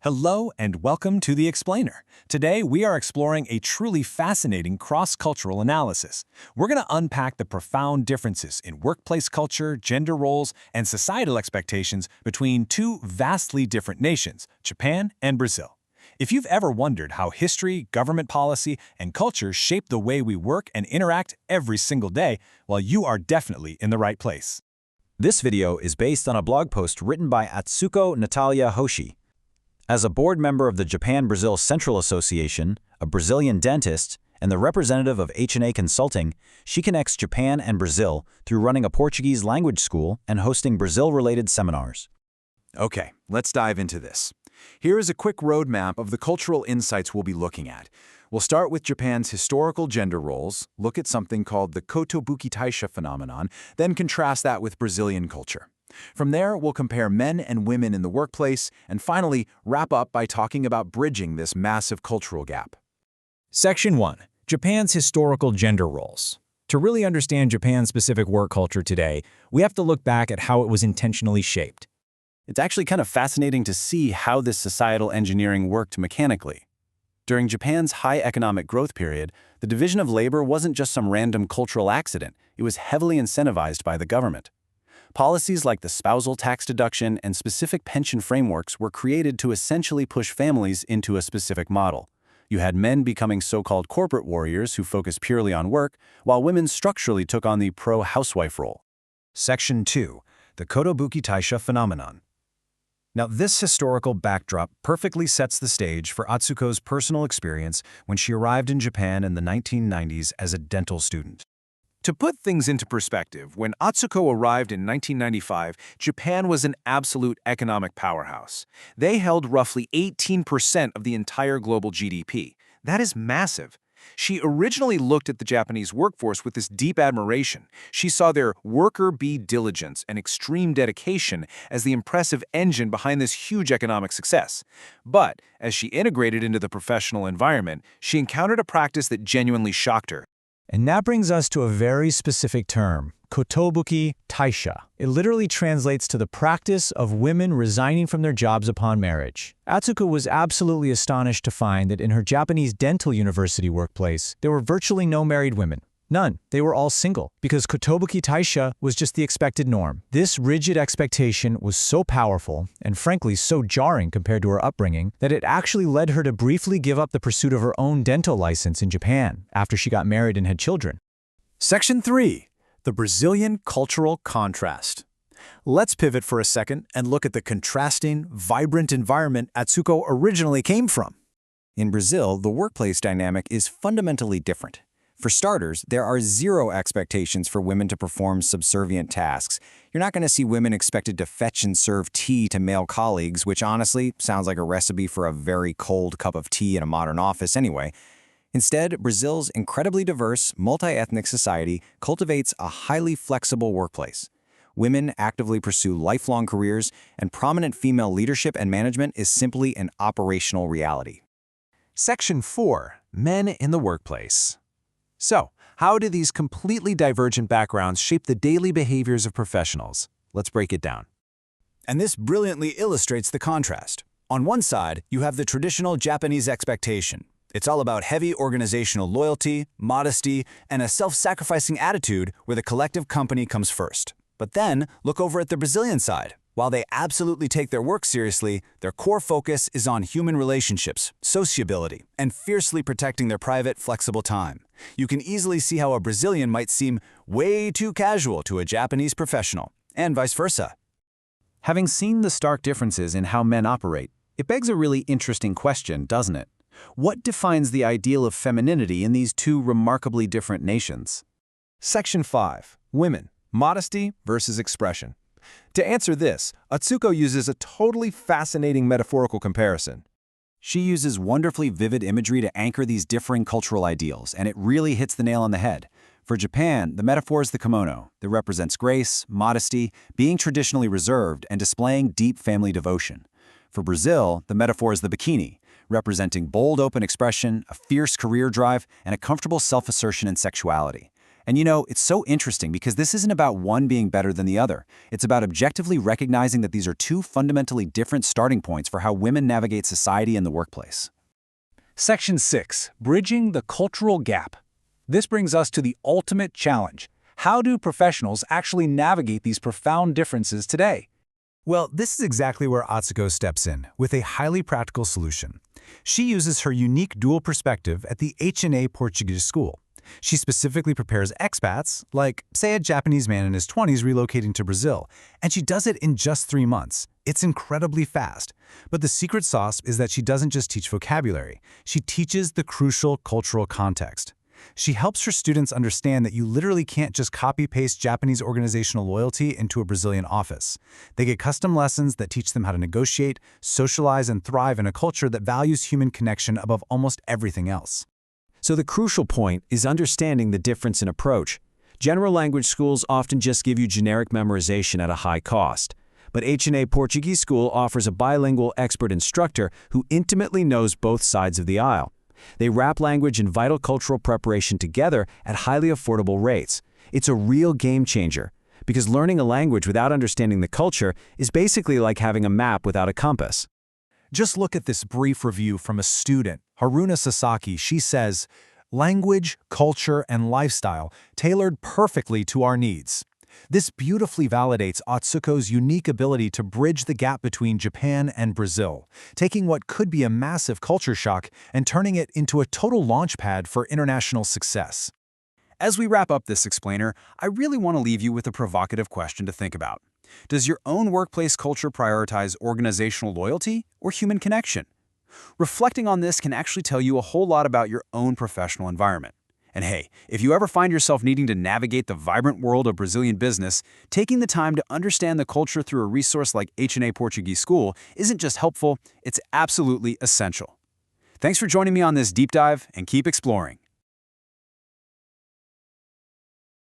Hello and welcome to The Explainer. Today we are exploring a truly fascinating cross-cultural analysis. We're going to unpack the profound differences in workplace culture, gender roles, and societal expectations between two vastly different nations, Japan and Brazil. If you've ever wondered how history, government policy, and culture shape the way we work and interact every single day, well, you are definitely in the right place. This video is based on a blog post written by Atsuko Natalia Hoshi. As a board member of the Japan-Brazil Central Association, a Brazilian dentist, and the representative of H&A Consulting, she connects Japan and Brazil through running a Portuguese language school and hosting Brazil-related seminars. Okay, let's dive into this. Here is a quick roadmap of the cultural insights we'll be looking at. We'll start with Japan's historical gender roles, look at something called the Kotobuki Taisha phenomenon, then contrast that with Brazilian culture. From there, we'll compare men and women in the workplace, and finally, wrap up by talking about bridging this massive cultural gap. Section 1. Japan's historical gender roles. To really understand Japan's specific work culture today, we have to look back at how it was intentionally shaped. It's actually kind of fascinating to see how this societal engineering worked mechanically. During Japan's high economic growth period, the division of labor wasn't just some random cultural accident, it was heavily incentivized by the government. Policies like the spousal tax deduction and specific pension frameworks were created to essentially push families into a specific model. You had men becoming so-called corporate warriors who focused purely on work, while women structurally took on the pro-housewife role. Section 2. The Kotobuki Taisha phenomenon. Now, this historical backdrop perfectly sets the stage for Atsuko's personal experience when she arrived in Japan in the 1990s as a dental student. To put things into perspective, when Atsuko arrived in 1995, Japan was an absolute economic powerhouse. They held roughly 18% of the entire global GDP. That is massive. She originally looked at the Japanese workforce with this deep admiration. She saw their worker bee diligence and extreme dedication as the impressive engine behind this huge economic success. But as she integrated into the professional environment, she encountered a practice that genuinely shocked her. And that brings us to a very specific term, Kotobuki Taisha. It literally translates to the practice of women resigning from their jobs upon marriage. Atsuko was absolutely astonished to find that in her Japanese dental university workplace, there were virtually no married women. None. They were all single, because Kotobuki Taisha was just the expected norm. This rigid expectation was so powerful, and frankly so jarring compared to her upbringing, that it actually led her to briefly give up the pursuit of her own dental license in Japan after she got married and had children. Section 3. The Brazilian cultural contrast. Let's pivot for a second and look at the contrasting, vibrant environment Atsuko originally came from. In Brazil, the workplace dynamic is fundamentally different. For starters, there are zero expectations for women to perform subservient tasks. You're not going to see women expected to fetch and serve tea to male colleagues, which honestly sounds like a recipe for a very cold cup of tea in a modern office anyway. Instead, Brazil's incredibly diverse, multi-ethnic society cultivates a highly flexible workplace. Women actively pursue lifelong careers, and prominent female leadership and management is simply an operational reality. Section 4. Men in the workplace. So, how do these completely divergent backgrounds shape the daily behaviors of professionals? Let's break it down. And this brilliantly illustrates the contrast. On one side, you have the traditional Japanese expectation. It's all about heavy organizational loyalty, modesty, and a self-sacrificing attitude where the collective company comes first. But then, look over at the Brazilian side. While they absolutely take their work seriously, their core focus is on human relationships, sociability, and fiercely protecting their private, flexible time. You can easily see how a Brazilian might seem way too casual to a Japanese professional, and vice versa. Having seen the stark differences in how men operate, it begs a really interesting question, doesn't it? What defines the ideal of femininity in these two remarkably different nations? Section 5. Women. Modesty versus expression. To answer this, Atsuko uses a totally fascinating metaphorical comparison. She uses wonderfully vivid imagery to anchor these differing cultural ideals, and it really hits the nail on the head. For Japan, the metaphor is the kimono that represents grace, modesty, being traditionally reserved, and displaying deep family devotion. For Brazil, the metaphor is the bikini, representing bold open expression, a fierce career drive, and a comfortable self-assertion and sexuality. And it's so interesting because this isn't about one being better than the other. It's about objectively recognizing that these are two fundamentally different starting points for how women navigate society and the workplace. Section 6. Bridging the cultural gap. This brings us to the ultimate challenge. How do professionals actually navigate these profound differences today? Well, this is exactly where Atsuko steps in, with a highly practical solution. She uses her unique dual perspective at the H&A Portuguese School. She specifically prepares expats, like, say, a Japanese man in his 20s relocating to Brazil, and she does it in just 3 months. It's incredibly fast. But the secret sauce is that she doesn't just teach vocabulary. She teaches the crucial cultural context. She helps her students understand that you literally can't just copy-paste Japanese organizational loyalty into a Brazilian office. They get custom lessons that teach them how to negotiate, socialize, and thrive in a culture that values human connection above almost everything else. So the crucial point is understanding the difference in approach. General language schools often just give you generic memorization at a high cost. But H&A Portuguese School offers a bilingual expert instructor who intimately knows both sides of the aisle. They wrap language and vital cultural preparation together at highly affordable rates. It's a real game changer, because learning a language without understanding the culture is basically like having a map without a compass. Just look at this brief review from a student, Haruna Sasaki. She says, "Language, culture, and lifestyle tailored perfectly to our needs." This beautifully validates Atsuko's unique ability to bridge the gap between Japan and Brazil, taking what could be a massive culture shock and turning it into a total launchpad for international success. As we wrap up this explainer, I really want to leave you with a provocative question to think about. Does your own workplace culture prioritize organizational loyalty or human connection? Reflecting on this can actually tell you a whole lot about your own professional environment. And hey, if you ever find yourself needing to navigate the vibrant world of Brazilian business, taking the time to understand the culture through a resource like H&A Portuguese School isn't just helpful, it's absolutely essential. Thanks for joining me on this deep dive, and keep exploring.